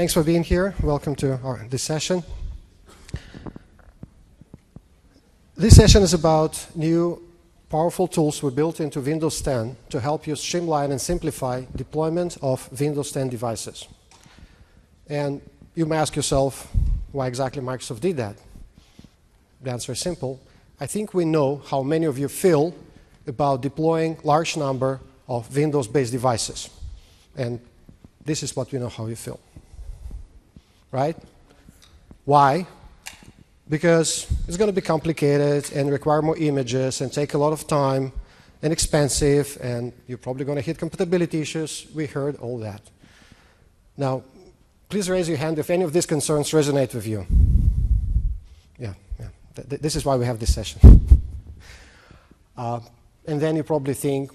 Thanks for being here. Welcome to this session. This session is about new powerful tools we built into Windows 10 to help you streamline and simplify deployment of Windows 10 devices. And you may ask yourself, why exactly Microsoft did that? The answer is simple. I think we know how many of you feel about deploying large number of Windows-based devices. And this is what we know how you feel. Right? Why? Because it's going to be complicated and require more images and take a lot of time and expensive, and you're probably going to hit compatibility issues. We heard all that. Now, please raise your hand if any of these concerns resonate with you. Yeah. This is why we have this session. And then you probably think,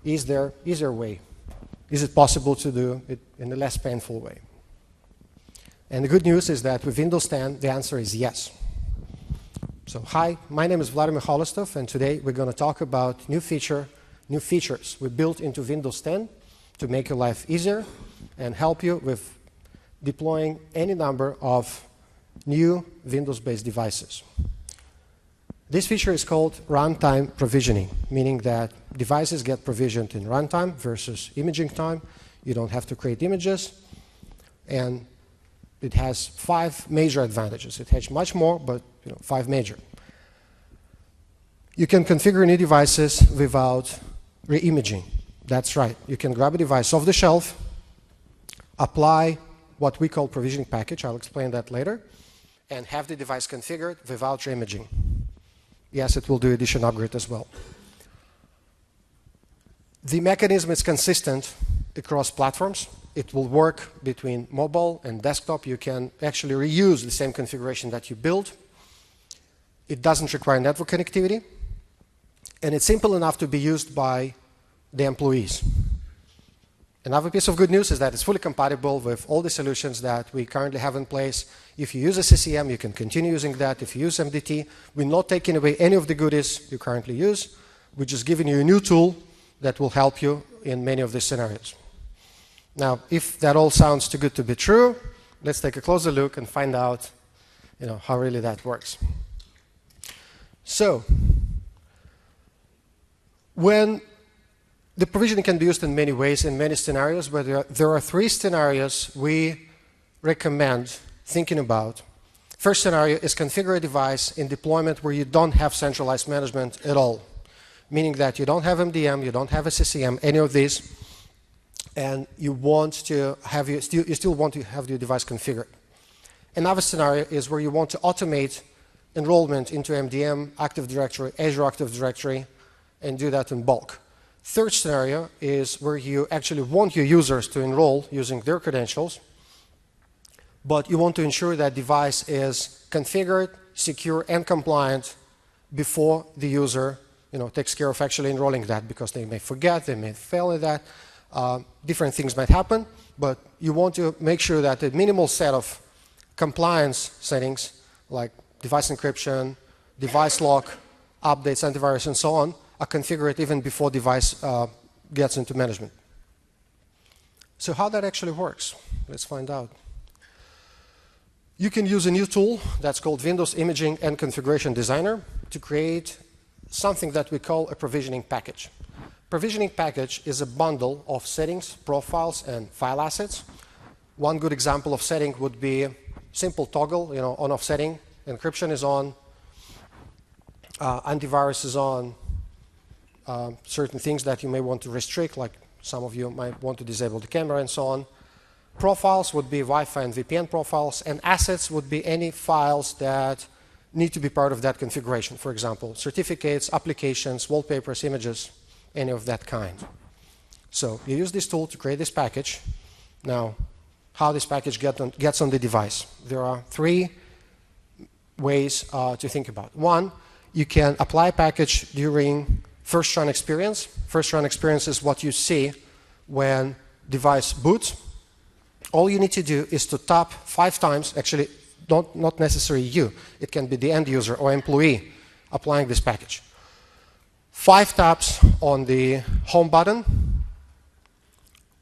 is there easier way? Is it possible to do it in a less painful way? And the good news is that with Windows 10, the answer is yes. So hi, my name is Vladimir Holostov, and today we're going to talk about new features we built into Windows 10 to make your life easier and help you with deploying any number of new Windows-based devices. This feature is called runtime provisioning, meaning that devices get provisioned in runtime versus imaging time. You don't have to create images, and it has 5 major advantages. It has much more, but 5 major. You can configure new devices without re-imaging. That's right. You can grab a device off the shelf, apply what we call provisioning package, I'll explain that later, and have the device configured without re-imaging. Yes, it will do edition upgrade as well. The mechanism is consistent across platforms. It will work between mobile and desktop. You can actually reuse the same configuration that you build. It doesn't require network connectivity. And it's simple enough to be used by the employees. Another piece of good news is that it's fully compatible with all the solutions that we currently have in place. If you use a CCM, you can continue using that. If you use MDT, we're not taking away any of the goodies you currently use. We're just giving you a new tool that will help you in many of these scenarios. Now, if that all sounds too good to be true, let's take a closer look and find out how really that works. So, when the provisioning can be used in many ways, in many scenarios, but there are 3 scenarios we recommend thinking about. First scenario is configure a device in deployment where you don't have centralized management at all, meaning that you don't have MDM, you don't have a CCM, any of these, and you still want to have your device configured. Another scenario is where you want to automate enrollment into MDM, Active Directory, Azure Active Directory, and do that in bulk. Third scenario is where you actually want your users to enroll using their credentials, but you want to ensure that device is configured, secure, and compliant before the user takes care of actually enrolling that, because they may forget, they may fail at that. Different things might happen, but you want to make sure that the minimal set of compliance settings, like device encryption, device lock, updates, antivirus, and so on, are configured even before device gets into management. So how that actually works? Let's find out. You can use a new tool that's called Windows Imaging and Configuration Designer to create something that we call a provisioning package. Provisioning package is a bundle of settings, profiles, and file assets. One good example of setting would be simple toggle, on-off setting. Encryption is on, antivirus is on, certain things that you may want to restrict, like some of you might want to disable the camera and so on. Profiles would be Wi-Fi and VPN profiles, and assets would be any files that need to be part of that configuration. For example, certificates, applications, wallpapers, images, any of that kind. So you use this tool to create this package. Now, how this package gets on the device. There are 3 ways to think about. One, you can apply a package during first run experience. First run experience is what you see when device boots. All you need to do is to tap 5 times, actually not necessarily you, it can be the end user or employee applying this package. 5 taps on the home button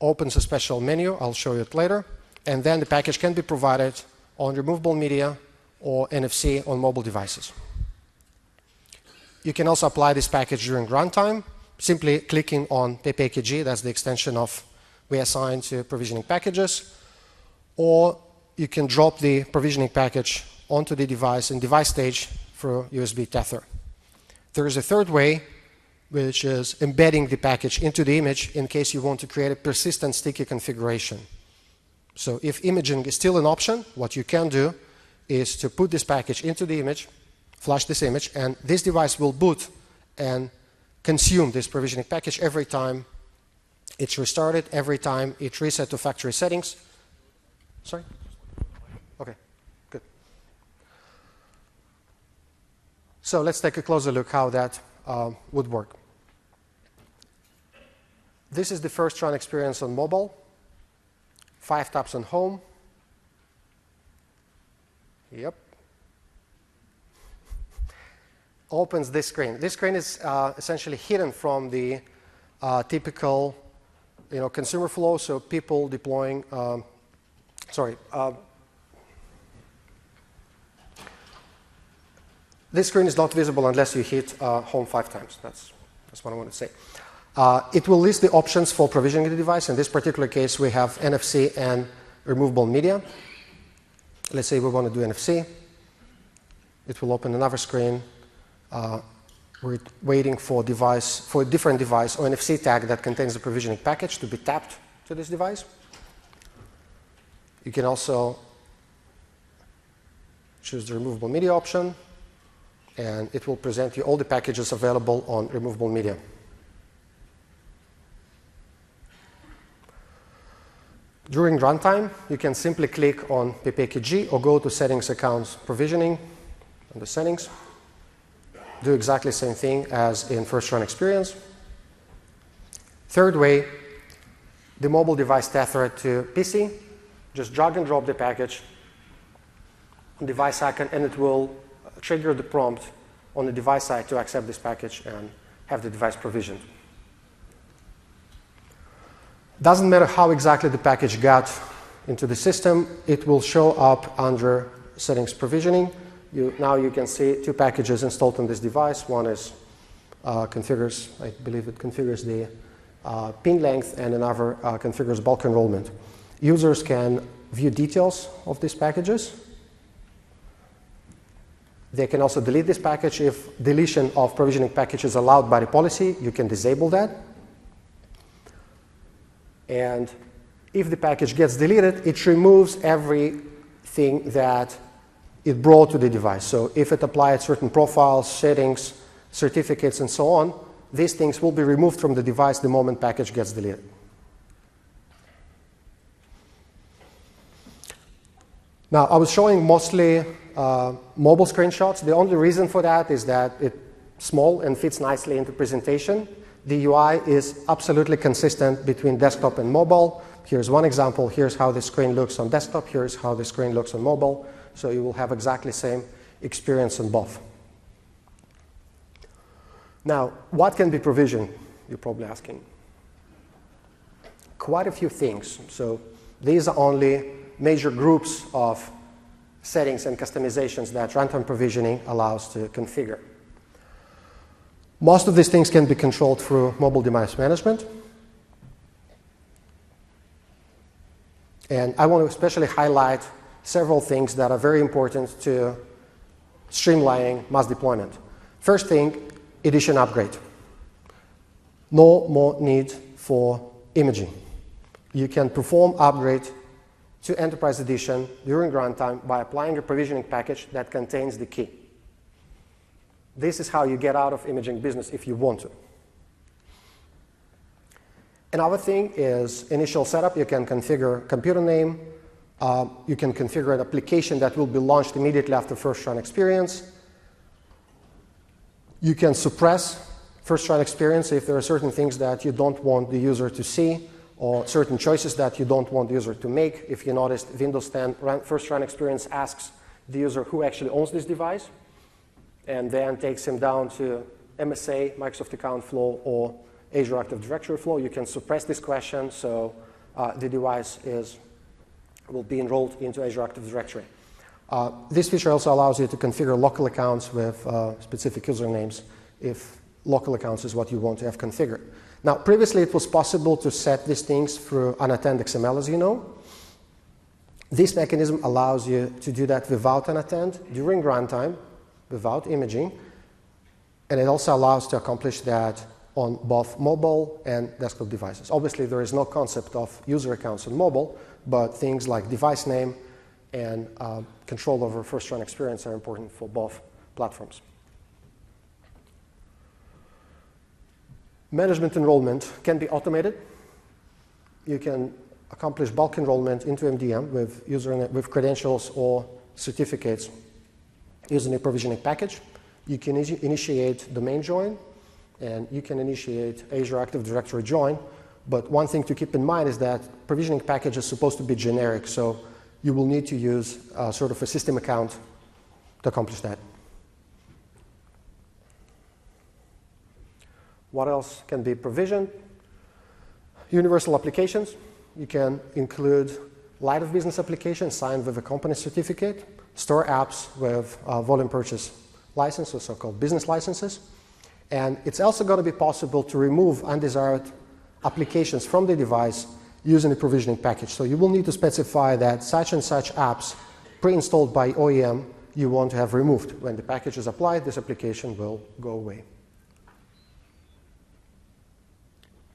opens a special menu, I'll show you it later. And then the package can be provided on removable media or NFC on mobile devices. You can also apply this package during runtime, simply clicking on PPKG, that's the extension of we assign to provisioning packages, or you can drop the provisioning package onto the device in device stage through USB tether. There is a third way, which is embedding the package into the image in case you want to create a persistent sticky configuration. So if imaging is still an option, what you can do is to put this package into the image, flash this image, and this device will boot and consume this provisioning package every time it's restarted, every time it's reset to factory settings. Sorry? Okay, good. So let's take a closer look how that would work. This is the first run experience on mobile. 5 taps on home. Yep. Opens this screen. This screen is essentially hidden from the typical consumer flow, so people deploying, this screen is not visible unless you hit home 5 times. That's what I want to say. It will list the options for provisioning the device. In this particular case, we have NFC and removable media. Let's say we want to do NFC. It will open another screen. We're waiting for a different device or NFC tag that contains the provisioning package to be tapped to this device. You can also choose the removable media option, and it will present you all the packages available on removable media. During runtime, you can simply click on PPKG or go to Settings, Accounts, Provisioning, under Settings. Do exactly the same thing as in first run experience. Third way, the mobile device tethered to PC. Just drag and drop the package on device icon, and it will trigger the prompt on the device side to accept this package and have the device provisioned. Doesn't matter how exactly the package got into the system, it will show up under Settings, Provisioning. Now you can see 2 packages installed on this device. One is configures, I believe it configures the pin length, and another configures bulk enrollment. Users can view details of these packages. They can also delete this package. If deletion of provisioning package is allowed by the policy, you can disable that. And if the package gets deleted, it removes everything that it brought to the device. So if it applied certain profiles, settings, certificates, and so on, these things will be removed from the device the moment package gets deleted. Now, I was showing mostly mobile screenshots. The only reason for that is that it's small and fits nicely into presentation. The UI is absolutely consistent between desktop and mobile. Here's one example. Here's how the screen looks on desktop. Here's how the screen looks on mobile. So you will have exactly the same experience on both. Now, what can be provisioned? You're probably asking. Quite a few things. So these are only major groups of settings and customizations that runtime provisioning allows to configure. Most of these things can be controlled through mobile device management. And I want to especially highlight several things that are very important to streamlining mass deployment. First thing, edition upgrade. No more need for imaging. You can perform upgrade to Enterprise Edition during runtime by applying a provisioning package that contains the key. This is how you get out of imaging business if you want to. Another thing is initial setup. You can configure computer name. You can configure an application that will be launched immediately after first run experience. You can suppress first run experience if there are certain things that you don't want the user to see, or certain choices that you don't want the user to make. If you noticed, Windows 10 first run experience asks the user who actually owns this device, and then takes him down to MSA, Microsoft Account Flow, or Azure Active Directory Flow. You can suppress this question so the device is will be enrolled into Azure Active Directory. This feature also allows you to configure local accounts with specific usernames if local accounts is what you want to have configured. Now, previously it was possible to set these things through unattend XML, as you know. This mechanism allows you to do that without unattend during runtime, without imaging, and it also allows to accomplish that on both mobile and desktop devices. Obviously, there is no concept of user accounts on mobile, but things like device name and control over first-run experience are important for both platforms. Management enrollment can be automated. You can accomplish bulk enrollment into MDM with credentials or certificates using a provisioning package. You can initiate domain join, and you can initiate Azure Active Directory join. But one thing to keep in mind is that provisioning package is supposed to be generic, so you will need to use sort of a system account to accomplish that. What else can be provisioned? Universal applications. You can include line of business applications signed with a company certificate, store apps with volume purchase licenses, so-called business licenses. And it's also going to be possible to remove undesired applications from the device using a provisioning package. So you will need to specify that such and such apps pre-installed by OEM you want to have removed. When the package is applied, this application will go away.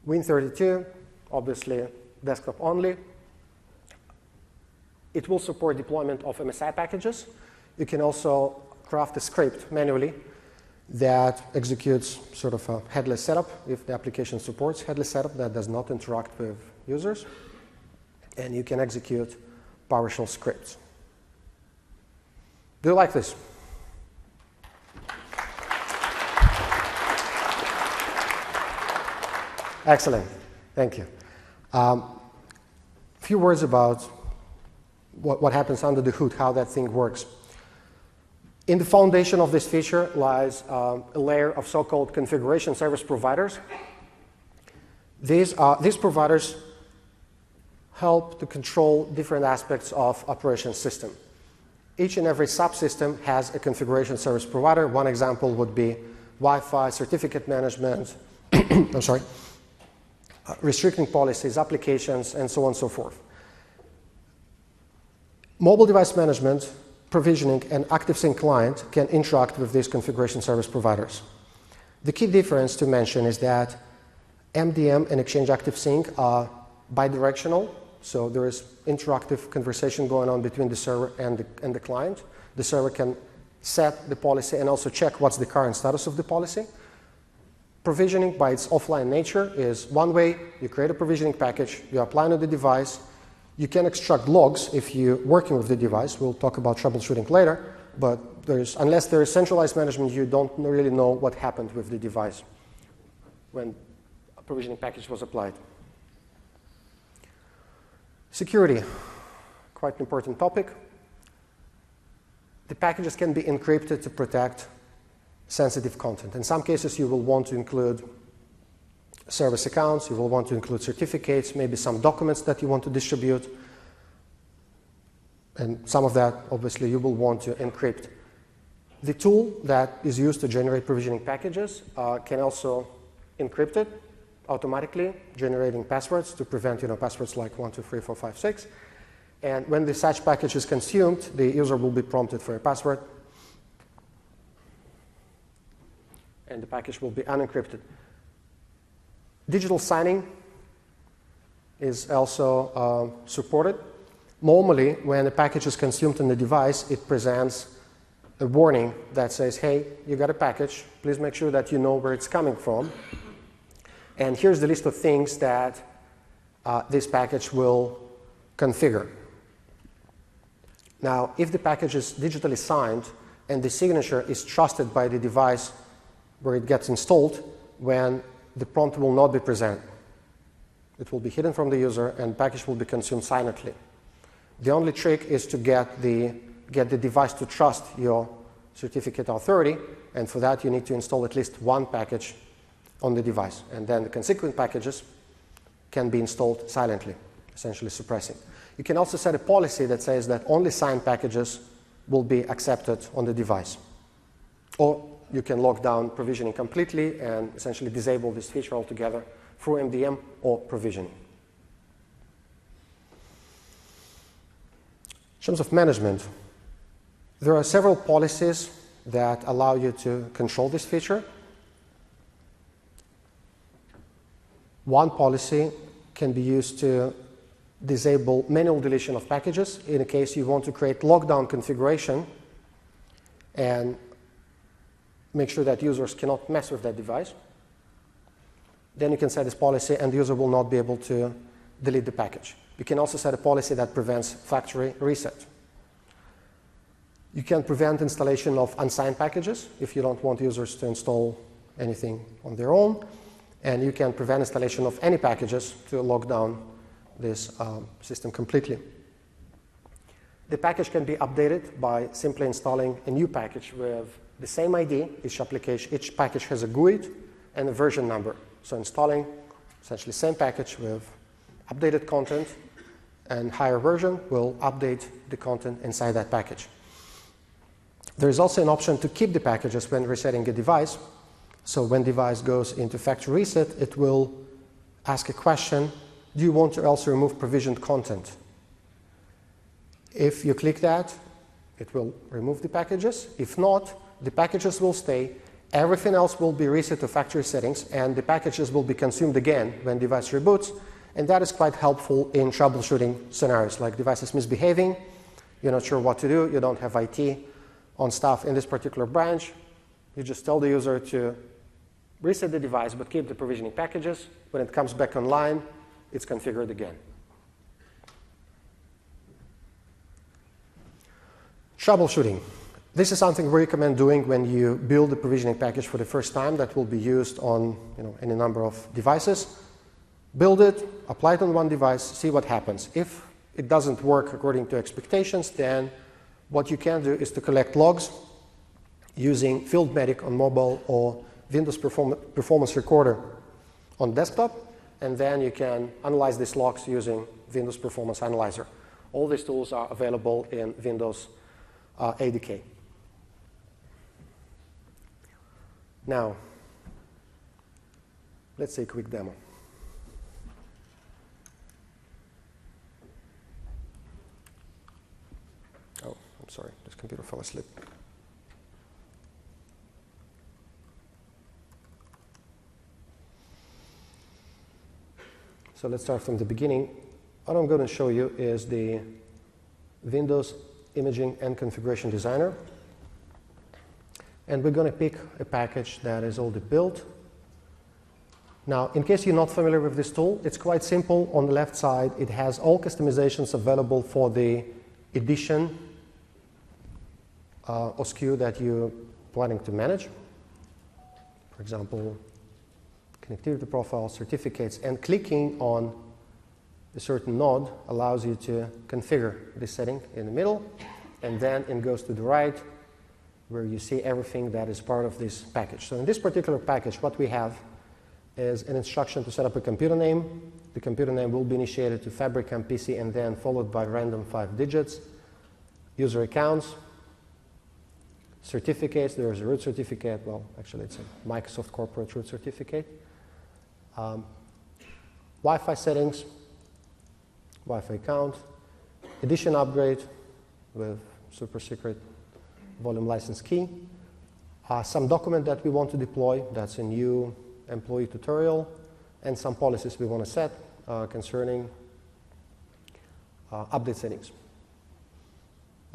Win32, obviously desktop only. It will support deployment of MSI packages. You can also craft a script manually that executes sort of a headless setup if the application supports headless setup that does not interact with users. And you can execute PowerShell scripts. Do you like this? Excellent. Thank you. A few words about what happens under the hood, how that thing works. In the foundation of this feature lies a layer of so-called configuration service providers. These providers help to control different aspects of operation system. Each and every subsystem has a configuration service provider. One example would be Wi-Fi, certificate management, I'm sorry, restricting policies, applications, and so on and so forth. Mobile device management, provisioning, and ActiveSync client can interact with these configuration service providers. The key difference to mention is that MDM and Exchange ActiveSync are bidirectional, so there is interactive conversation going on between the server and the client. The server can set the policy and also check what's the current status of the policy. Provisioning, by its offline nature, is one way. You create a provisioning package, you apply it on the device. You can extract logs if you're working with the device. We'll talk about troubleshooting later, but unless there is centralized management, you don't really know what happened with the device when a provisioning package was applied. Security, quite an important topic. The packages can be encrypted to protect sensitive content. In some cases, you will want to include service accounts, you will want to include certificates, maybe some documents that you want to distribute, and some of that, obviously, you will want to encrypt. The tool that is used to generate provisioning packages can also encrypt it automatically, generating passwords to prevent passwords like 1, 2, 3, 4, 5, 6. And when the such package is consumed, the user will be prompted for a password, and the package will be unencrypted. Digital signing is also supported. Normally, when a package is consumed on the device, it presents a warning that says, hey, you got a package. Please make sure that you know where it's coming from. And here's the list of things that this package will configure. Now, if the package is digitally signed and the signature is trusted by the device where it gets installed, when the prompt will not be present. It will be hidden from the user, and the package will be consumed silently. The only trick is to get the device to trust your certificate authority, and for that you need to install at least one package on the device, and then the consequent packages can be installed silently. essentially suppressing. You can also set a policy that says that only signed packages will be accepted on the device. Or you can lock down provisioning completely and essentially disable this feature altogether through MDM or provisioning. In terms of management, there are several policies that allow you to control this feature. One policy can be used to disable manual deletion of packages in a case you want to create lockdown configuration and make sure that users cannot mess with that device. Then you can set this policy and the user will not be able to delete the package. You can also set a policy that prevents factory reset. You can prevent installation of unsigned packages if you don't want users to install anything on their own. And you can prevent installation of any packages to lock down this system completely. The package can be updated by simply installing a new package with the same ID. Each package has a GUID and a version number. So installing essentially same package with updated content and higher version will update the content inside that package. There is also an option to keep the packages when resetting a device. So when device goes into factory reset, it will ask a question, do you want to also remove provisioned content? If you click that, it will remove the packages. If not, the packages will stay. Everything else will be reset to factory settings, and the packages will be consumed again when device reboots. And that is quite helpful in troubleshooting scenarios, like device is misbehaving, you're not sure what to do, you don't have IT on staff in this particular branch. You just tell the user to reset the device, but keep the provisioning packages. When it comes back online, it's configured again. Troubleshooting. This is something we recommend doing when you build a provisioning package for the first time that will be used on any number of devices. Build it, apply it on one device, see what happens. If it doesn't work according to expectations, then what you can do is to collect logs using FieldMedic on mobile or Windows Performance Recorder on desktop, and then you can analyze these logs using Windows Performance Analyzer. All these tools are available in Windows ADK. Now, let's see a quick demo. Oh, I'm sorry, this computer fell asleep. So let's start from the beginning. What I'm going to show you is the Windows Imaging and Configuration Designer. And we're going to pick a package that is already built. Now, in case you're not familiar with this tool, it's quite simple. On the left side, it has all customizations available for the edition or SKU that you're planning to manage. For example, connectivity profile, certificates, and clicking on a certain node allows you to configure this setting in the middle, and then it goes to the right where you see everything that is part of this package. So in this particular package, what we have is an instruction to set up a computer name. The computer name will be initiated to Fabricam PC and then followed by random 5 digits. User accounts, certificates, there is a root certificate, well, actually it's a Microsoft corporate root certificate. Wi-Fi settings, Wi-Fi count, edition upgrade with super secret volume license key, some document that we want to deploy, that's a new employee tutorial, and some policies we want to set concerning update settings.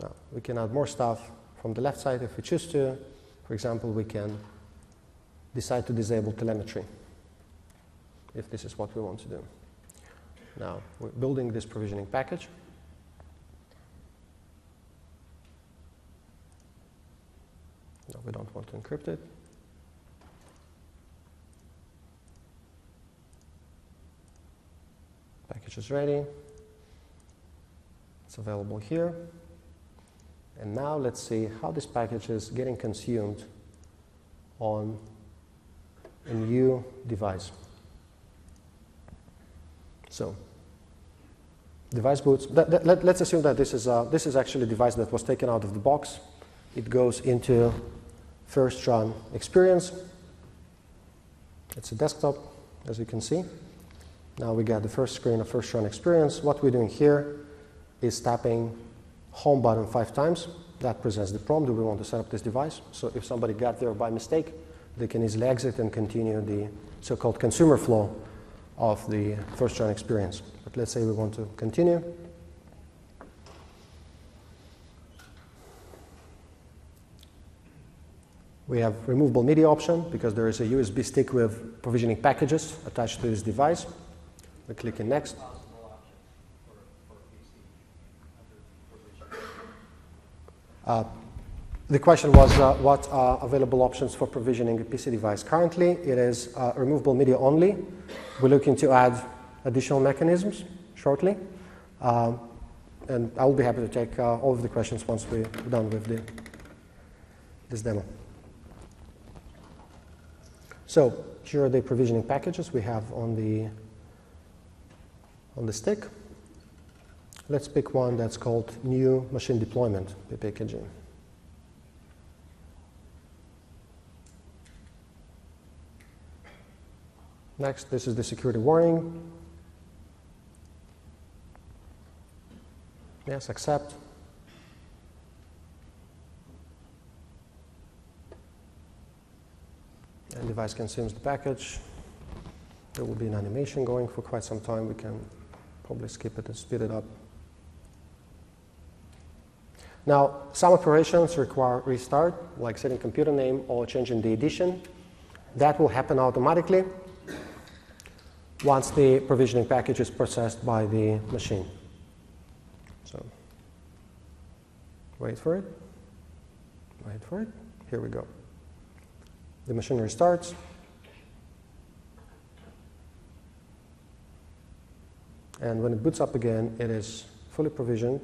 Now, we can add more stuff from the left side if we choose to. For example, we can decide to disable telemetry if this is what we want to do. Now, we're building this provisioning package. No, we don't want to encrypt it. Package is ready. It's available here. And now let's see how this package is getting consumed on a new device. So Device boots. Let's assume that this is actually a device that was taken out of the box. It goes into first run experience. It's a desktop, as you can see. Now we got the first screen of first run experience. What we're doing here is tapping home button 5 times. That presents the prompt. Do we want to set up this device? So if somebody got there by mistake, they can easily exit and continue the so-called consumer flow of the first run experience. But let's say we want to continue. We have removable media option because there is a USB stick with provisioning packages attached to this device. We click in next. The question was what are available options for provisioning a PC device. Currently, it is removable media only. We're looking to add additional mechanisms shortly. And I'll be happy to take all of the questions once we're done with this demo. So here are the provisioning packages we have on the stick. Let's pick one that's called New Machine Deployment, PPKG. Next, this is the security warning. Yes, accept. And device consumes the package. There will be an animation going for quite some time. We can probably skip it and speed it up. Now, some operations require restart, like setting computer name or changing the edition. That will happen automatically once the provisioning package is processed by the machine. So, wait for it. Wait for it. Here we go. The machine restarts. And when it boots up again, it is fully provisioned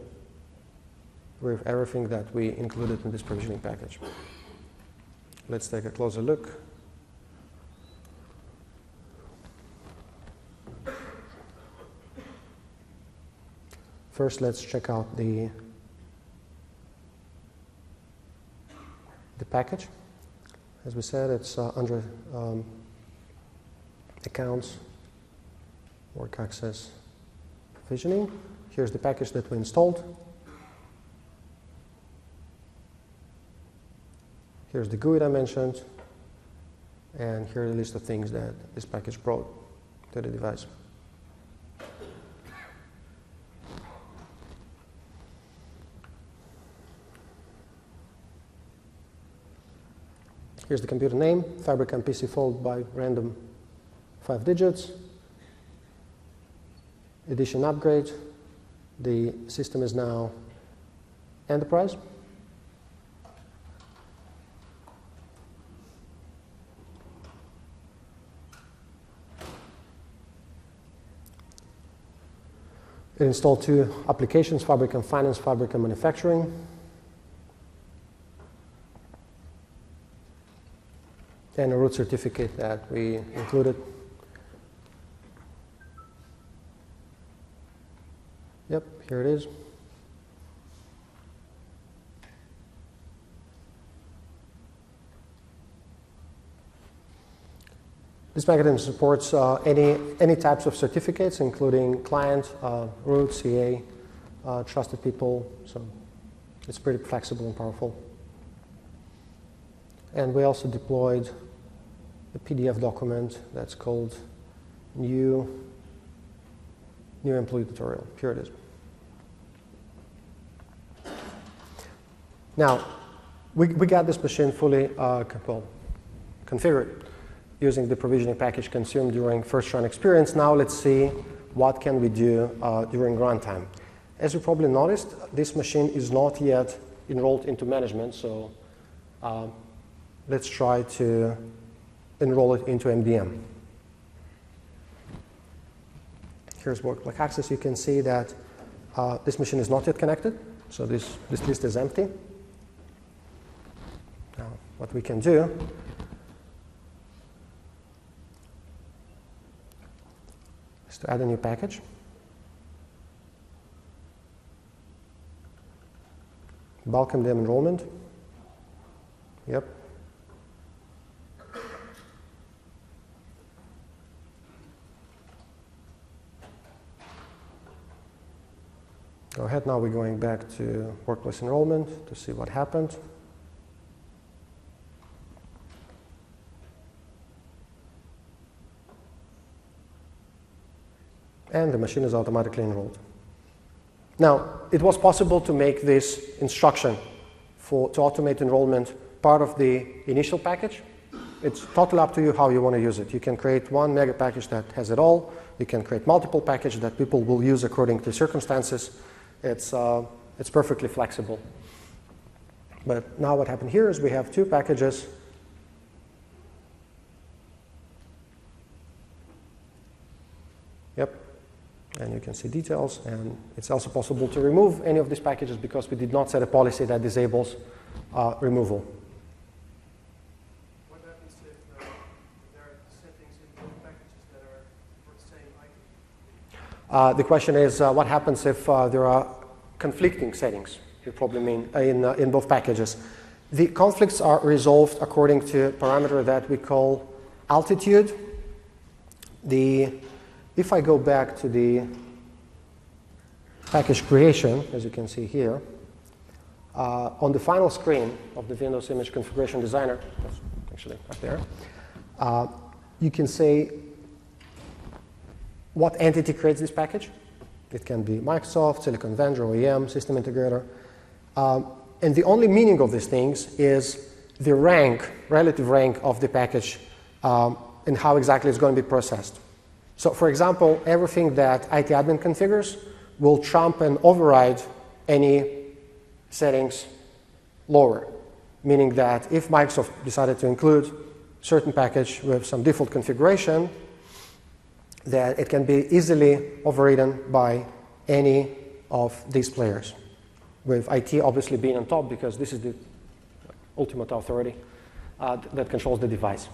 with everything that we included in this provisioning package. Let's take a closer look. First, let's check out the package. As we said, it's under Accounts, Work Access, Provisioning. Here's the package that we installed. Here's the GUID I mentioned. And here are the list of things that this package brought to the device. Here's the computer name, Fabricam PC followed by random 5 digits. Edition upgrade. The system is now Enterprise. It installed 2 applications, Fabricam Finance, Fabricam Manufacturing. And a root certificate that we included. Yep, here it is. This mechanism supports any types of certificates, including client, root, CA, trusted people. So it's pretty flexible and powerful. And we also deployed a PDF document that's called New Employee Tutorial. Here it is. Now, we got this machine fully configured using the provisioning package consumed during first run experience. Now let's see what can we do during runtime. As you probably noticed, this machine is not yet enrolled into management, so let's try to enroll it into MDM. Here's Work Access. You can see that this machine is not yet connected, so this list is empty. Now, what we can do is to add a new package. bulk MDM enrollment. Yep. Go ahead, now we're going back to workplace enrollment to see what happened. And the machine is automatically enrolled. Now, it was possible to make this instruction to automate enrollment part of the initial package. It's totally up to you how you want to use it. You can create one mega package that has it all. You can create multiple packages that people will use according to circumstances. It's perfectly flexible. But now what happened here is we have two packages. Yep. And you can see details. And it's also possible to remove any of these packages because we did not set a policy that disables removal. What happens if there are settings in both packages that are for the same item? The question is, what happens if there are conflicting settings? You probably mean in both packages. The conflicts are resolved according to a parameter that we call altitude. If I go back to the package creation, as you can see here, on the final screen of the Windows Image Configuration Designer, that's actually up there, you can say what entity creates this package. It can be Microsoft, Silicon vendor, OEM, system integrator. And the only meaning of these things is the rank, relative rank of the package and how exactly it's going to be processed. So for example, everything that IT admin configures will trump and override any settings lower, meaning that if Microsoft decided to include certain package with some default configuration, that it can be easily overridden by any of these players, with IT obviously being on top because this is the ultimate authority that controls the device.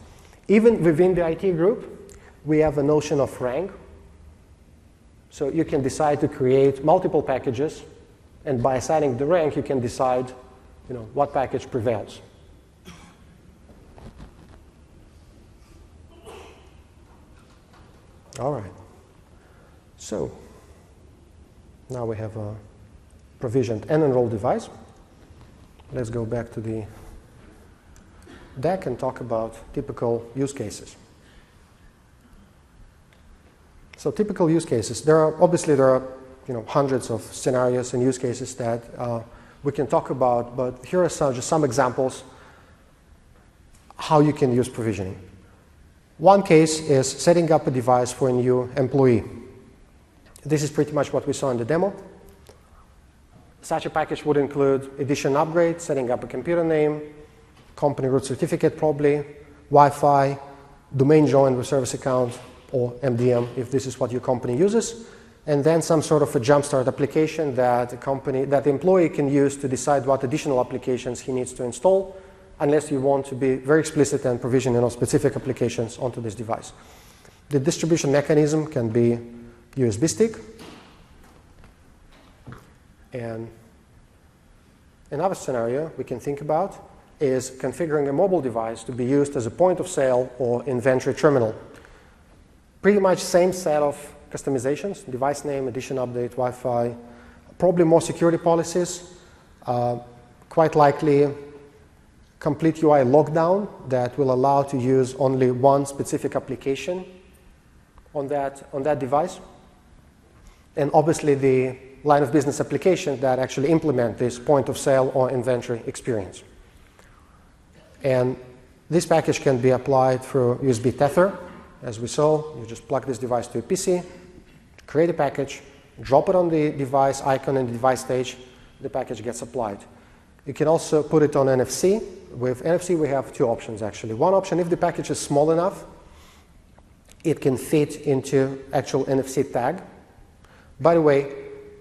Even within the IT group, we have a notion of rank. So you can decide to create multiple packages, and by assigning the rank, you can decide what package prevails. All right. So now we have a provisioned and enrolled device. Let's go back to the deck and talk about typical use cases. So typical use cases. There are hundreds of scenarios and use cases that we can talk about, but here are just some examples how you can use provisioning. One case is setting up a device for a new employee. This is pretty much what we saw in the demo. Such a package would include edition upgrade, setting up a computer name, company root certificate probably, Wi-Fi, domain join with service account, or MDM if this is what your company uses, and then some sort of a jumpstart application that the employee can use to decide what additional applications he needs to install, unless you want to be very explicit and provision specific applications onto this device. The distribution mechanism can be USB stick. And another scenario we can think about is configuring a mobile device to be used as a point of sale or inventory terminal. Pretty much same set of customizations, device name, edition update, Wi-Fi, probably more security policies, quite likely complete UI lockdown that will allow to use only one specific application on that device, and obviously the line of business application that actually implement this point of sale or inventory experience. And this package can be applied through USB tether. As we saw, you just plug this device to a PC, create a package, drop it on the device icon in the device stage, the package gets applied. You can also put it on NFC. With NFC, we have two options, actually. One option, if the package is small enough, it can fit into actual NFC tag. By the way,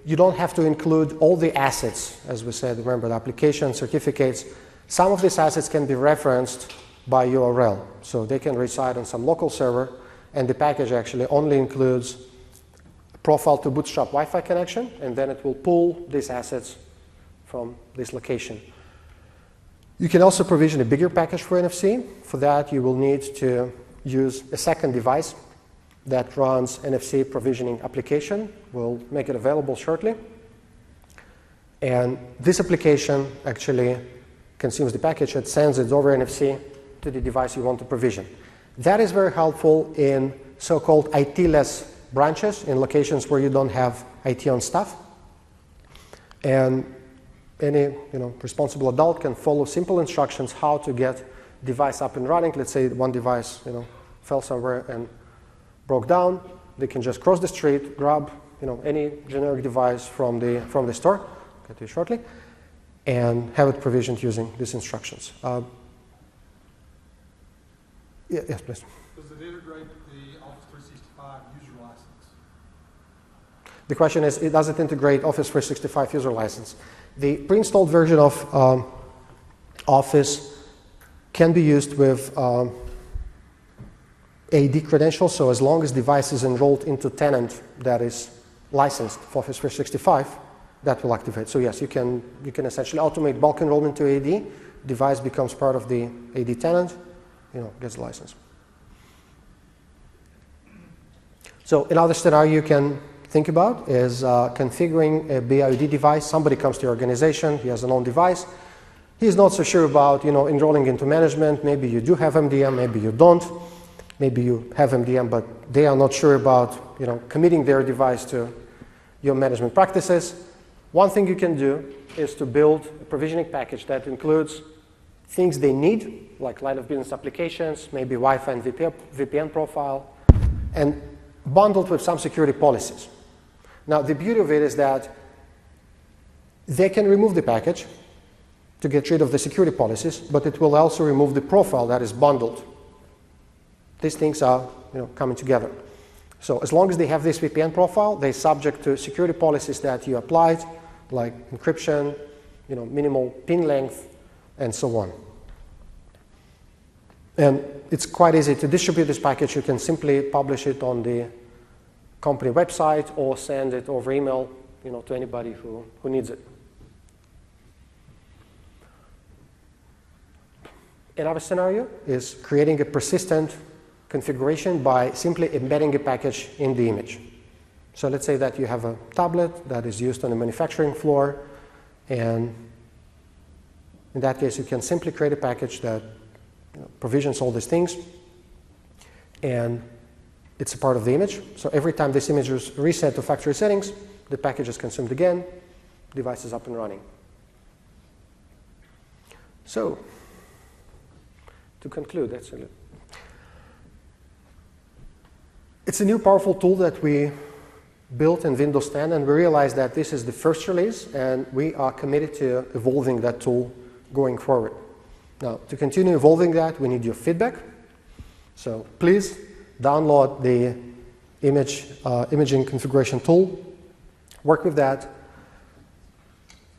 you don't have to include all the assets, as we said, remember, the application, certificates. Some of these assets can be referenced by URL. So they can reside on some local server, and the package actually only includes a profile to Bootstrap Wi-Fi connection, and then it will pull these assets from this location. You can also provision a bigger package for NFC. For that, you will need to use a second device that runs NFC provisioning application. We'll make it available shortly. And this application actually consumes the package and sends it over NFC to the device you want to provision. That is very helpful in so-called IT-less branches, in locations where you don't have IT on staff. And any responsible adult can follow simple instructions how to get device up and running. Let's say one device fell somewhere and broke down. They can just cross the street, grab any generic device from the store, I'll get to you shortly, and have it provisioned using these instructions. Yes, please. Does it integrate the Office 365 user license? The question is, does it integrate Office 365 user license? The pre-installed version of Office can be used with AD credentials, so as long as device is enrolled into tenant that is licensed for Office 365, that will activate. So yes, you can essentially automate bulk enrollment to AD. Device becomes part of the AD tenant, gets the license. So another scenario you can think about is configuring a BIOD device. Somebody comes to your organization, he has an own device. He's not so sure about enrolling into management. Maybe you do have MDM, maybe you don't. Maybe you have MDM, but they are not sure about committing their device to your management practices. One thing you can do is to build a provisioning package that includes things they need, like line of business applications, maybe Wi-Fi and VPN profile, and bundled with some security policies. Now, the beauty of it is that they can remove the package to get rid of the security policies, but it will also remove the profile that is bundled. These things are coming together. So as long as they have this VPN profile, they're subject to security policies that you applied, like encryption, minimal pin length, and so on. And it's quite easy to distribute this package. You can simply publish it on the company website or send it over email to anybody who needs it. Another scenario is creating a persistent configuration by simply embedding a package in the image. So let's say that you have a tablet that is used on the manufacturing floor, and in that case, you can simply create a package that provisions all these things, and it's a part of the image. So every time this image is reset to factory settings, the package is consumed again, device is up and running. So, to conclude, it's a new powerful tool that we built in Windows 10, and we realized that this is the first release, and we are committed to evolving that tool going forward. Now, to continue evolving that, we need your feedback. So please download the imaging configuration tool. Work with that.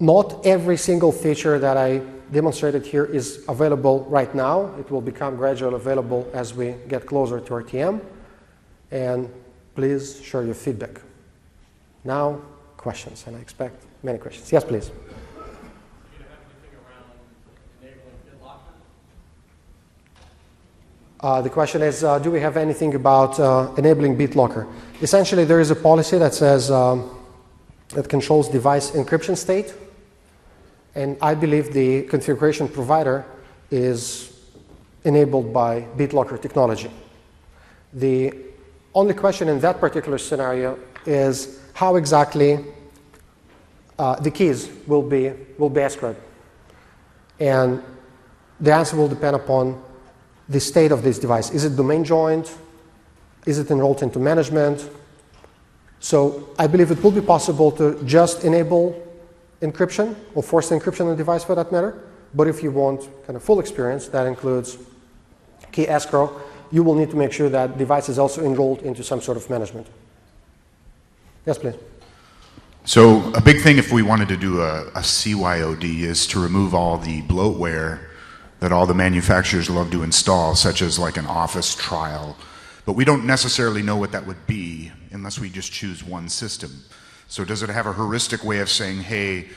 Not every single feature that I demonstrated here is available right now. It will become gradually available as we get closer to RTM. And please share your feedback. Now, questions, and I expect many questions. Yes, please. The question is, do we have anything about enabling BitLocker? Essentially, there is a policy that says that controls device encryption state, and I believe the configuration provider is enabled by BitLocker technology. The only question in that particular scenario is how exactly the keys will be escrowed, and the answer will depend upon the state of this device. Is it domain joined? Is it enrolled into management? So I believe it will be possible to just enable encryption or force encryption on the device for that matter. But if you want kind of full experience, that includes key escrow, you will need to make sure that device is also enrolled into some sort of management. Yes, please. So a big thing if we wanted to do a CYOD is to remove all the bloatware that all the manufacturers love to install, such as like an Office trial. But we don't necessarily know what that would be unless we just choose one system. So does it have a heuristic way of saying, hey,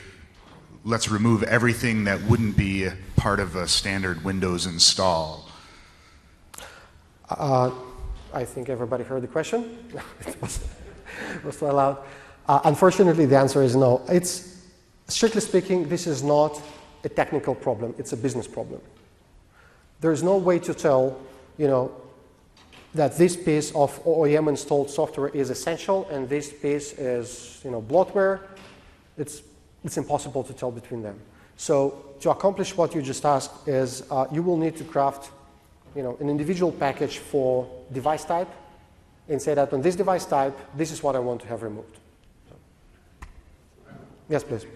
let's remove everything that wouldn't be part of a standard Windows install. I think everybody heard the question. It was so loud. Unfortunately, the answer is no. It's, strictly speaking, this is not a technical problem. It's a business problem. There's no way to tell, that this piece of OEM installed software is essential and this piece is, bloatware. It's impossible to tell between them. So to accomplish what you just asked is you will need to craft, an individual package for device type and say that on this device type, this is what I want to have removed. Yes, please.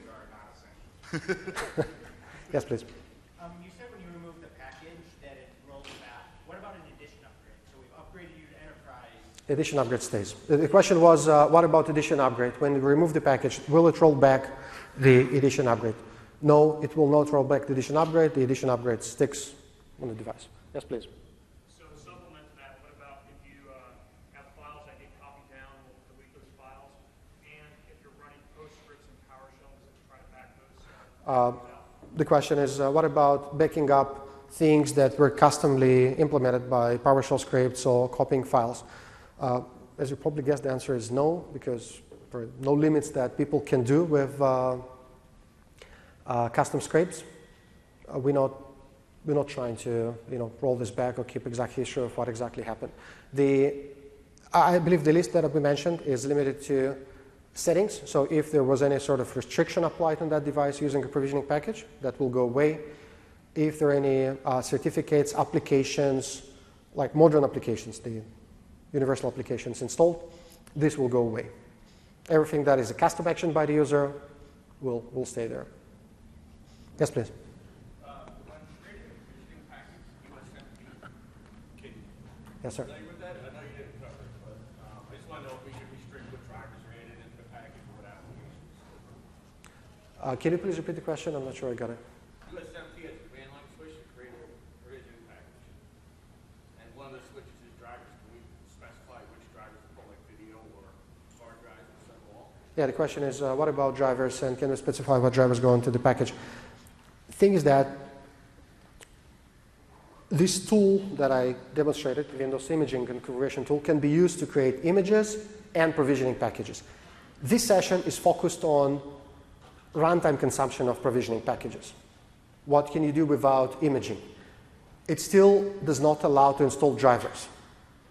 Yes, please. You said when you remove the package that it rolls back. What about an edition upgrade? So we've upgraded you to enterprise. Edition upgrade stays. The question was, what about edition upgrade? When you remove the package, will it roll back the edition upgrade? No, it will not roll back the edition upgrade. The edition upgrade sticks on the device. Yes, please. So to supplement to that, what about if you have files that get copied down, we'll delete those files, and if you're running PostScripts and PowerShell, does it try to back those? The question is, what about backing up things that were customly implemented by PowerShell scripts or copying files? As you probably guessed, the answer is no, because there are no limits that people can do with custom scripts. We're not trying to, roll this back or keep exactly sure of what exactly happened. I believe the list that we mentioned is limited to settings. So if there was any sort of restriction applied on that device using a provisioning package, that will go away. If there are any certificates, applications, like modern applications, the universal applications installed, this will go away. Everything that is a custom action by the user will stay there. Yes, please. Yes, sir. With that, I know you didn't cover it, but I just want to know if we should restrict what drivers are added into the package or what applications. Can you please repeat the question? I'm not sure I got it. USMT has a command line switch to create a provisioning package. And one of the switches is drivers. Can we specify which drivers are pull, like video or hard drives or so all? Yeah, the question is, what about drivers, and can we specify what drivers go into the package? The thing is that this tool that I demonstrated, the Windows Imaging Configuration Tool, can be used to create images and provisioning packages. This session is focused on runtime consumption of provisioning packages. What can you do without imaging? It still does not allow to install drivers.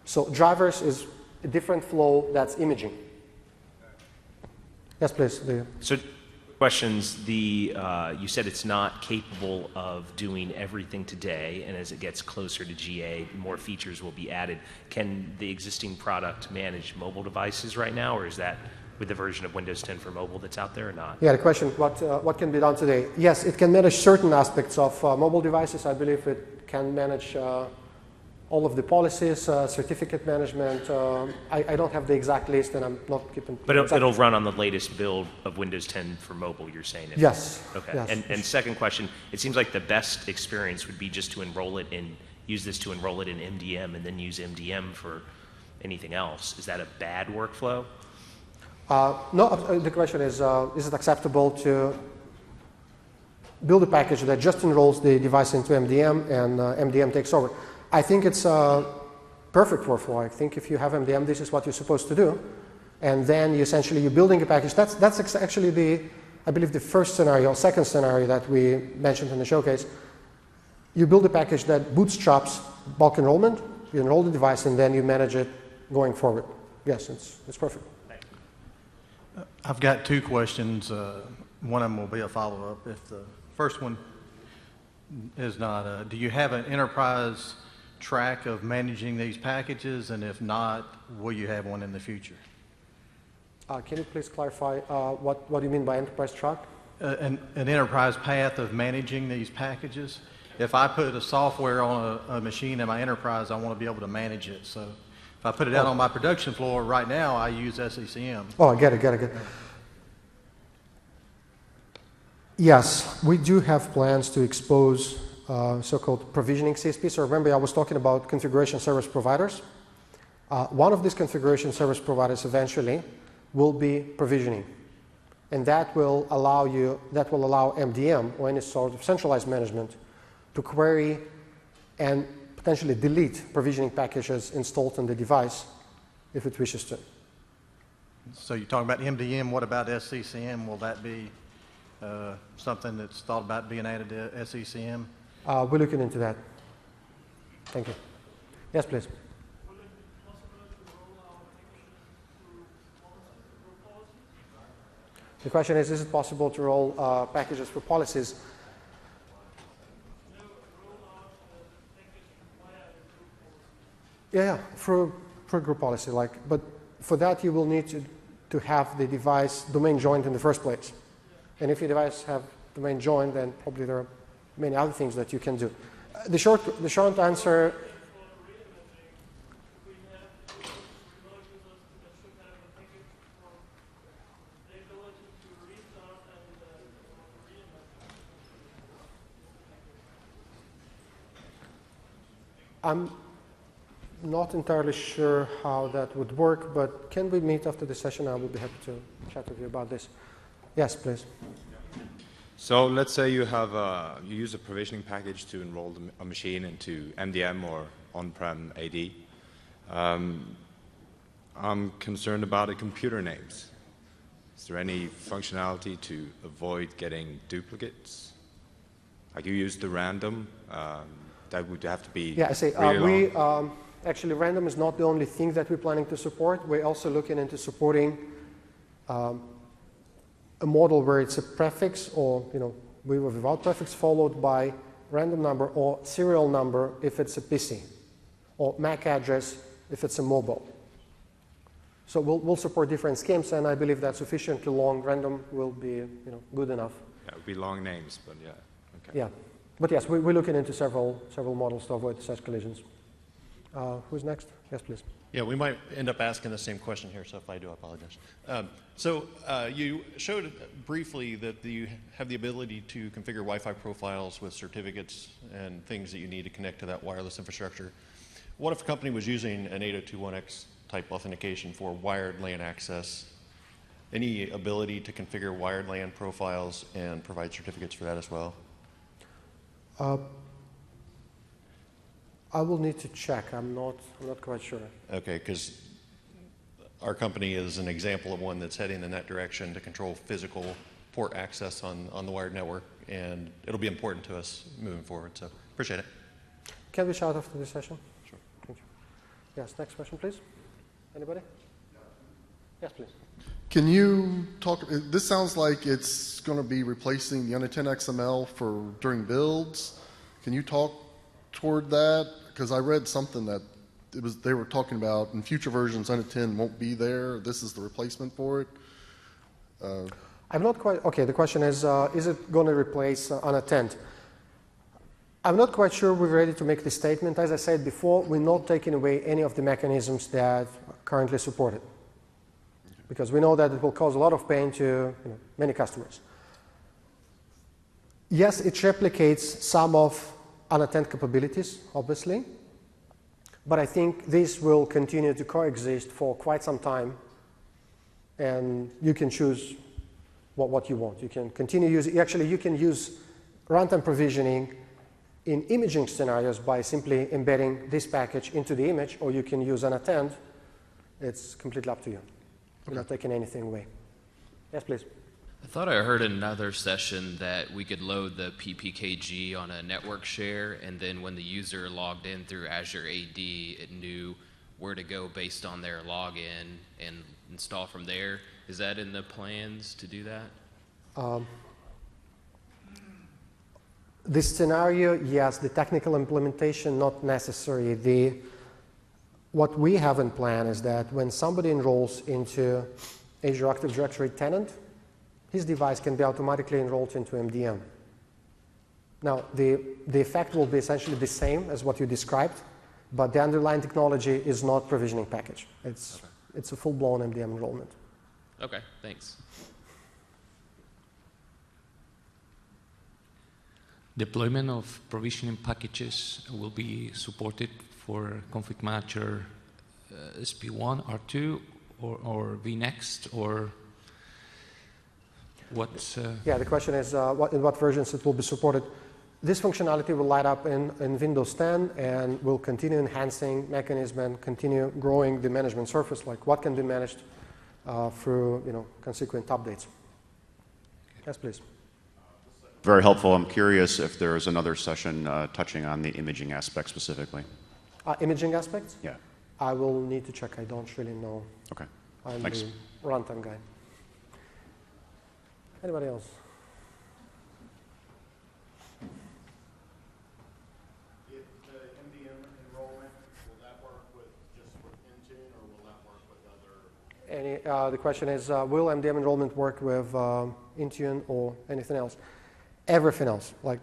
So drivers is a different flow that's imaging. Yes, please. So questions, you said it's not capable of doing everything today, and as it gets closer to GA, more features will be added. Can the existing product manage mobile devices right now, or is that with the version of Windows 10 for mobile that's out there or not? Yeah, the question, what can be done today? Yes, it can manage certain aspects of mobile devices. I believe it can manage all of the policies, certificate management. I don't have the exact list, and I'm not keeping. But it'll run on the latest build of Windows 10 for mobile, you're saying? Yes. Okay. Yes. And second question, it seems like the best experience would be just to enroll it in, use this to enroll it in MDM and then use MDM for anything else. Is that a bad workflow? No, the question is it acceptable to build a package that just enrolls the device into MDM and MDM takes over? I think it's a perfect workflow. I think if you have MDM, this is what you're supposed to do. And then you're building a package. That's actually I believe the first scenario, second scenario that we mentioned in the showcase. You build a package that bootstraps bulk enrollment, you enroll the device, and then you manage it going forward. Yes, it's perfect. I've got two questions. One of them will be a follow-up. If the first one is not, do you have an enterprise track of managing these packages? And if not, will you have one in the future? Can you please clarify what do you mean by enterprise track? An enterprise path of managing these packages. If I put a software on a machine in my enterprise, I want to be able to manage it. So if I put it out on my production floor, right now I use SCCM. Oh, I get it. Yes, we do have plans to expose so-called provisioning CSP. So remember, I was talking about configuration service providers. One of these configuration service providers eventually will be provisioning. and that will allow MDM or any sort of centralized management to query and potentially delete provisioning packages installed on the device if it wishes to. So you're talking about MDM. What about SCCM? Will that be something that's thought about being added to SCCM? We're looking into that. Thank you. Yes, please. Will it be possible to roll out packages through policies? The question is it possible to roll packages for policies? Yeah, through group policy. But for that, you will need to have the device domain joined in the first place. And if your device have domain joined, then probably there are many other things that you can do. The short answer. I'm not entirely sure how that would work, but can we meet after the session? I would be happy to chat with you about this. Yes, please. So let's say you use a provisioning package to enroll a machine into MDM or on-prem AD. I'm concerned about the computer names. Is there any functionality to avoid getting duplicates? Like you use the random, that would have to be Yeah, I say really long. Actually, random is not the only thing that we're planning to support. We're also looking into supporting a model where it's a prefix or, with or without prefix followed by random number or serial number if it's a PC or MAC address if it's a mobile. So we'll support different schemes, and I believe that sufficiently long random will be, good enough. Yeah, it would be long names, but yeah. Okay. Yeah, but yes, we're looking into several models to avoid such collisions. Who's next? Yes, please. Yeah, we might end up asking the same question here, so if I do, I apologize. You showed briefly that you have the ability to configure Wi-Fi profiles with certificates and things that you need to connect to that wireless infrastructure. What if a company was using an 802.1x type authentication for wired LAN access? Any ability to configure wired LAN profiles and provide certificates for that as well? I will need to check. I'm not quite sure. Okay, because our company is an example of one that's heading in that direction to control physical port access on the wired network, and it'll be important to us moving forward. So appreciate it. Can we shout after this session? Sure. Thank you. Yes, next question, please. Anybody? Yes, please. Can you talk? This sounds like it's going to be replacing the unattended XML during builds. Can you talk toward that? Because I read something that they were talking about in future versions unattend won't be there. This is the replacement for it. I'm not quite okay. The question is it going to replace unattend? I'm not quite sure we're ready to make this statement. As I said before, we're not taking away any of the mechanisms that are currently supported, because we know that it will cause a lot of pain to many customers. Yes, it replicates some of unattended capabilities, obviously, but I think this will continue to coexist for quite some time, and you can choose what you want. You can continue using, actually you can use runtime provisioning in imaging scenarios by simply embedding this package into the image, or you can use unattend. It's completely up to you. We're not taking anything away. Yes, please. I thought I heard in another session that we could load the PPKG on a network share, and then when the user logged in through Azure AD, it knew where to go based on their login and install from there. Is that in the plans to do that? This scenario, yes. The technical implementation, not necessary. What we have in plan is that when somebody enrolls into Azure Active Directory tenant, his device can be automatically enrolled into MDM. Now, the effect will be essentially the same as what you described, but the underlying technology is not provisioning package. It's a full-blown MDM enrollment. Okay, thanks. Deployment of provisioning packages will be supported for Config Manager SP1, R2, or vNext, or What's Yeah, the question is in what versions it will be supported. This functionality will light up in Windows 10 and will continue enhancing mechanism and continue growing the management surface, like what can be managed through consequent updates. Yes, please. Very helpful. I'm curious if there's another session touching on the imaging aspect specifically. Imaging aspects? Yeah. I will need to check. I don't really know. Okay. I'm Thanks. the runtime guy. Anybody else? If the MDM enrollment, will that work with just with Intune, or will that work with other? The question is, will MDM enrollment work with Intune or anything else? Everything else, like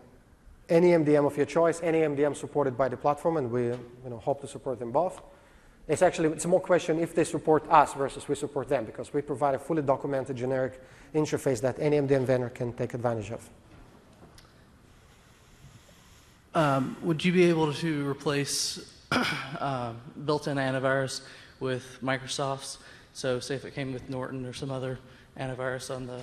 any MDM of your choice, any MDM supported by the platform, and we hope to support them both. It's a more question if they support us versus we support them, because we provide a fully documented generic interface that any MDM vendor can take advantage of. Would you be able to replace built-in antivirus with Microsoft's? So say if it came with Norton or some other antivirus on the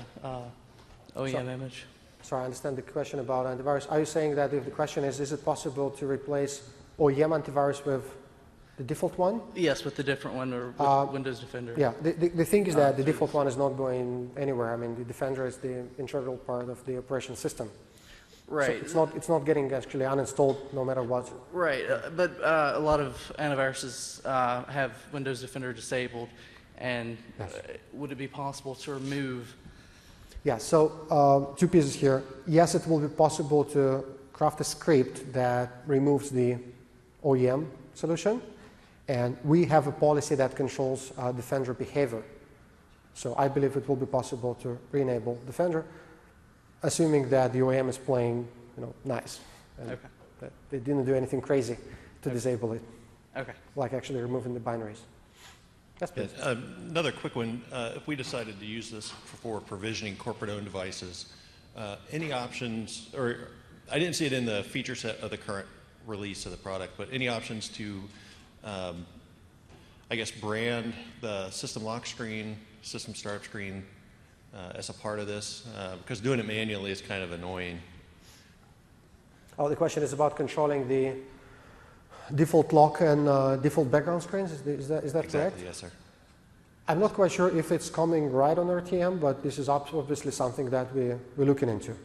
OEM image? Sorry, I understand the question about antivirus. Are you saying that if the question is it possible to replace OEM antivirus with the default one? Yes, with the different one, or with Windows Defender. Yeah, the thing is that the default one is not going anywhere. I mean, the Defender is the integral part of the operation system. Right. So it's not getting actually uninstalled no matter what. Right, but a lot of antiviruses have Windows Defender disabled, and would it be possible to remove? Yeah, so 2 pieces here. Yes, it will be possible to craft a script that removes the OEM solution, and we have a policy that controls Defender behavior. So I believe it will be possible to re-enable Defender, assuming that the OEM is playing nice, and that they didn't do anything crazy to disable it. Okay. Like actually removing the binaries. Yes, please. Another quick one. If we decided to use this for provisioning corporate-owned devices, any options, or I didn't see it in the feature set of the current release of the product, but any options to, I guess, brand the system lock screen, system startup screen as a part of this? Because doing it manually is kind of annoying. Oh, the question is about controlling the default lock and default background screens. Is that Exactly, correct? yes, sir. I'm not quite sure if it's coming right on RTM, but this is obviously something that we're looking into.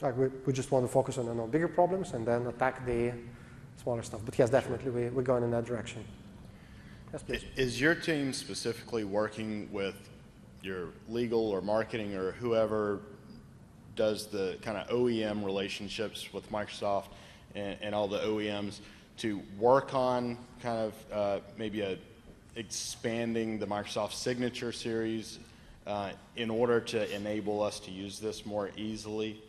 Like we just want to focus on bigger problems and then attack the smaller stuff. But yes, definitely we're going in that direction. Yes, please. Is your team specifically working with your legal or marketing or whoever does the kind of OEM relationships with Microsoft and all the OEMs to work on kind of maybe expanding the Microsoft Signature series in order to enable us to use this more easily?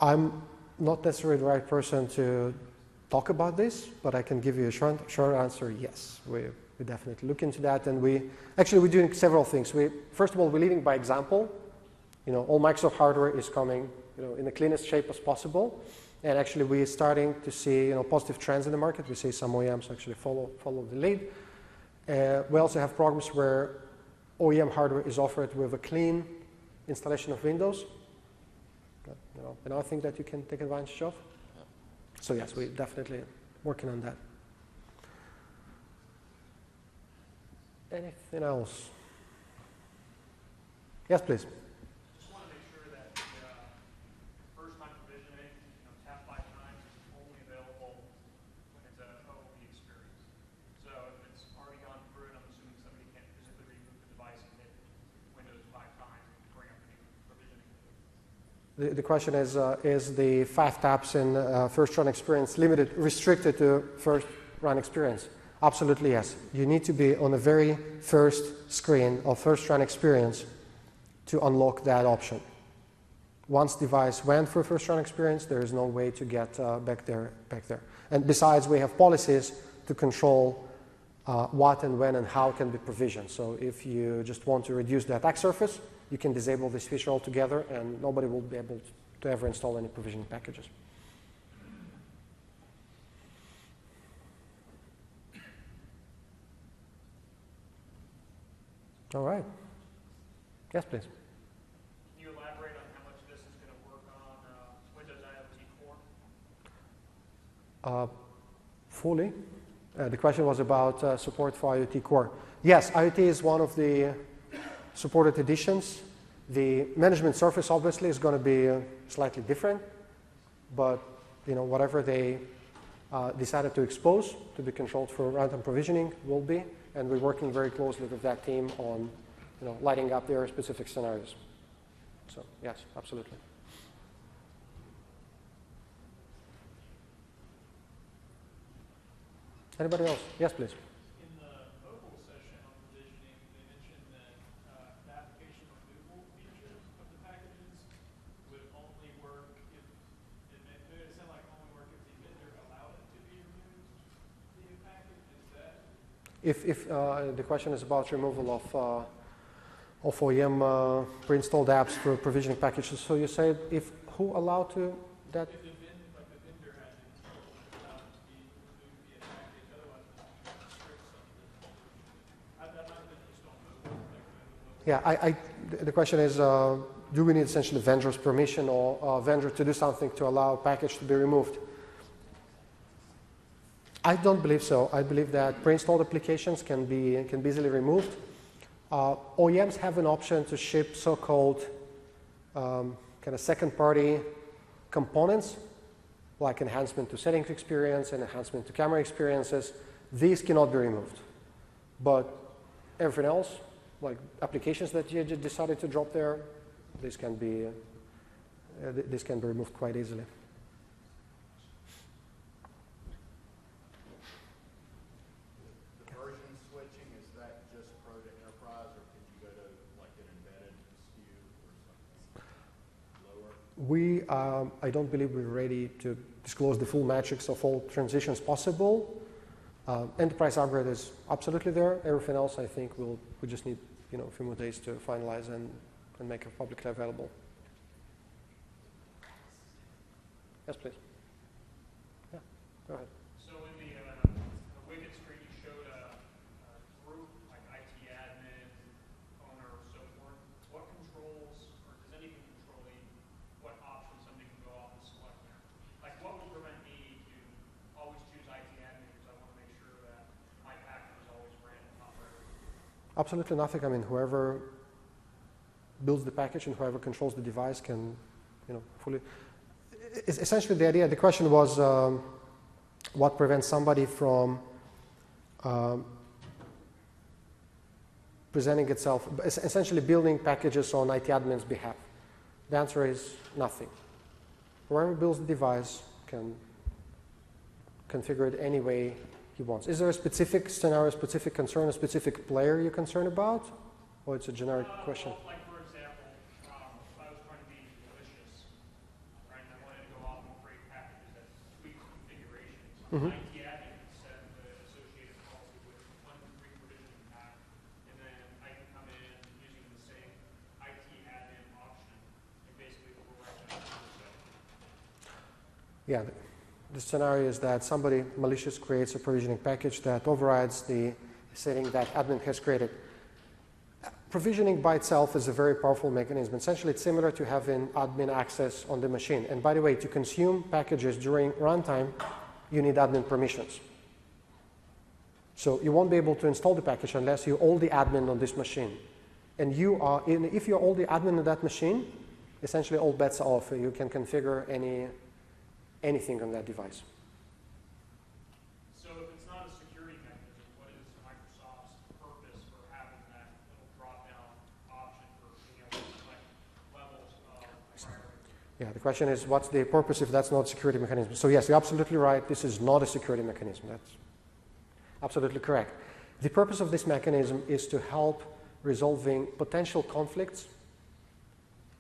I'm not necessarily the right person to talk about this, but I can give you a short answer, yes. We definitely look into that, and we're doing several things. First of all, we're leading by example. All Microsoft hardware is coming in the cleanest shape as possible. And actually, we're starting to see positive trends in the market. We see some OEMs actually follow the lead. We also have programs where OEM hardware is offered with a clean installation of Windows. Another thing that you can take advantage of. So yes, we're definitely working on that. Anything else? Yes, please. Just want to make sure that first-time provisioning, tap 5 times, is only available when it's an OOP experience. So if it's already gone through it, I'm assuming somebody can't physically reboot the device and hit Windows 5 times and bring up any provisioning. The question is the 5 taps in first-run experience restricted to first-run experience? Absolutely, yes. You need to be on the very first screen of first-run experience to unlock that option. Once device went for first-run experience, there is no way to get back there. And besides, we have policies to control what and when and how can be provisioned. So if you just want to reduce the attack surface, you can disable this feature altogether, and nobody will be able to ever install any provisioning packages. All right. Yes, please. Can you elaborate on how much this is going to work on Windows IoT Core? Fully. The question was about support for IoT Core. Yes, IoT is one of the supported editions. The management surface obviously is going to be slightly different, but whatever they decided to expose to be controlled for runtime provisioning will be, and we're working very closely with that team on lighting up their specific scenarios. So yes, absolutely. Anybody else? Yes, please. In the mobile session on provisioning, they mentioned that the application removal feature of the packages would only work if it sounded like only work if the vendor allowed it to be removed via package. Is that? If the question is about removal of OEM pre-installed apps for provisioning packages, so you said if who allowed to that? If the vendor had it allowed it to be removed via package, otherwise it restricts something. That might have been just on mobile. Yeah, the question is, do we need essentially vendor's permission or vendor to do something to allow a package to be removed? I don't believe so. I believe that pre-installed applications can be easily removed. OEMs have an option to ship so-called kind of second-party components, like enhancement to settings experience and enhancement to camera experiences. These cannot be removed. But everything else, like applications that you decided to drop there, this can be removed quite easily. The version switching, is that just Pro to Enterprise, or could you go to like an embedded SKU or something lower? I don't believe we're ready to disclose the full metrics of all transitions possible. Enterprise upgrade is absolutely there. Everything else, I think, we just need a few more days to finalize and make it publicly available. Yes, please. Yeah, go ahead. So in the Wicked screen, you showed a group like IT admin, owner, so forth. What controls, or does anything control what options somebody can go off and select there? Like, what would prevent me to always choose IT admin because I want to make sure that my package is always ran and not ran? Absolutely nothing. I mean, whoever builds the package and whoever controls the device can, fully. Essentially, the question was what prevents somebody from presenting itself, essentially building packages on IT admin's behalf. The answer is nothing. Whoever builds the device can configure it any way he wants. Is there a specific scenario, specific concern, a specific player you're concerned about? Or it's a generic question? Well, like, for example, if I was trying to be malicious, right, and I wanted to go off and create packages that tweak configurations, IT admin can set the associated policy with 1-3 provisioning path, and then I can come in using the same IT admin option and basically overwrite that setting. Yeah, the scenario is that somebody malicious creates a provisioning package that overrides the setting that admin has created. Provisioning by itself is a very powerful mechanism. Essentially, it's similar to having admin access on the machine. And by the way, to consume packages during runtime, you need admin permissions. So you won't be able to install the package unless you own the admin on this machine. And if you own the admin on that machine, essentially all bets are off. You can configure anything on that device. So if it's not a security mechanism, what is Microsoft's purpose for having that little drop-down option for being able to select levels of priority? Yeah, the question is, what's the purpose if that's not a security mechanism? So yes, you're absolutely right. This is not a security mechanism. That's absolutely correct. The purpose of this mechanism is to help resolving potential conflicts.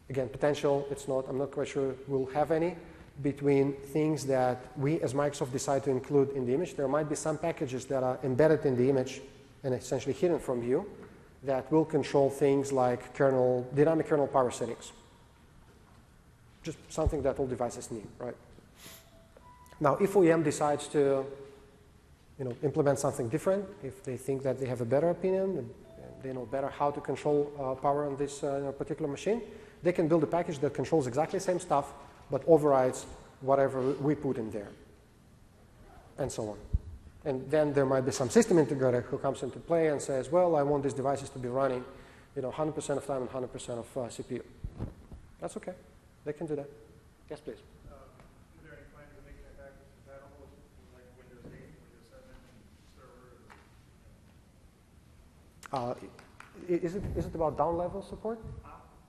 Again, potential, I'm not quite sure we'll have any, between things that we as Microsoft decide to include in the image. There might be some packages that are embedded in the image and essentially hidden from view that will control things like dynamic kernel power settings. Just something that all devices need, right? Now, if OEM decides to implement something different, if they think that they have a better opinion, they know better how to control power on this particular machine. They can build a package that controls exactly the same stuff, but overrides whatever we put in there, and so on. And then there might be some system integrator who comes into play and says, well, I want these devices to be running 100% of time and 100% of CPU. That's okay. They can do that. Yes, please. Is there any plan to make that package compatible with like Windows 8, Windows 7 server? Is it about down level support?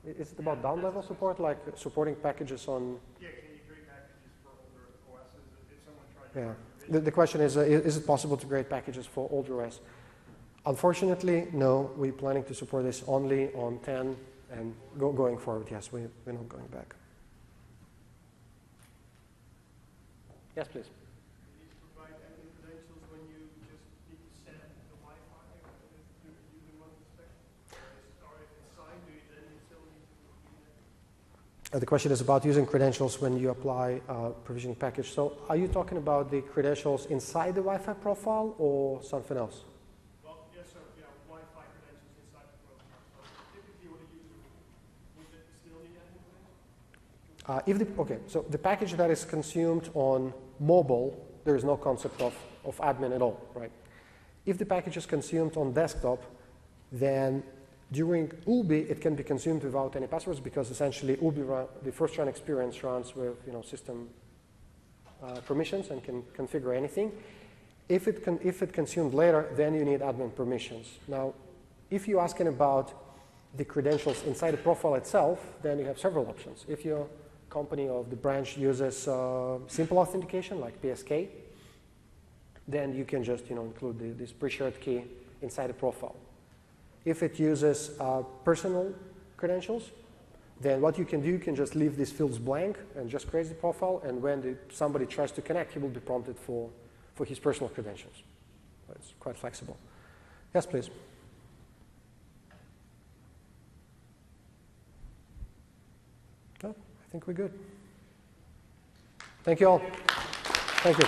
Is it about down level support, like supporting packages on? Yeah, can you create packages for older OSs if someone tried to? Yeah. The question is it possible to create packages for older OS? Unfortunately, no. We're planning to support this only on 10 and going forward. Yes, we're not going back. Yes, please. Do you provide admin credentials when you just need to set the Wi-Fi using one spec? Or if it's signed, do you then still need to? The question is about using credentials when you apply provisioning package. So are you talking about the credentials inside the Wi-Fi profile or something else? Well, yes, sir. Yeah, Wi-Fi credentials inside the profile. So typically, what a user would still need admin credentials? Okay, so the package that is consumed on mobile, there is no concept of admin at all, right? If the package is consumed on desktop, then during ULBI, it can be consumed without any passwords because essentially ULBI, the first run experience runs with system permissions and can configure anything. If it consumed later, then you need admin permissions. Now, if you're asking about the credentials inside the profile itself, then you have several options. If your company or the branch uses simple authentication like PSK, then you can just include this pre-shared key inside the profile. If it uses personal credentials, then what you can do, you can just leave these fields blank and just create the profile, and when somebody tries to connect, he will be prompted for his personal credentials. It's quite flexible. Yes, please. I think we're good. Thank you all. Thank you.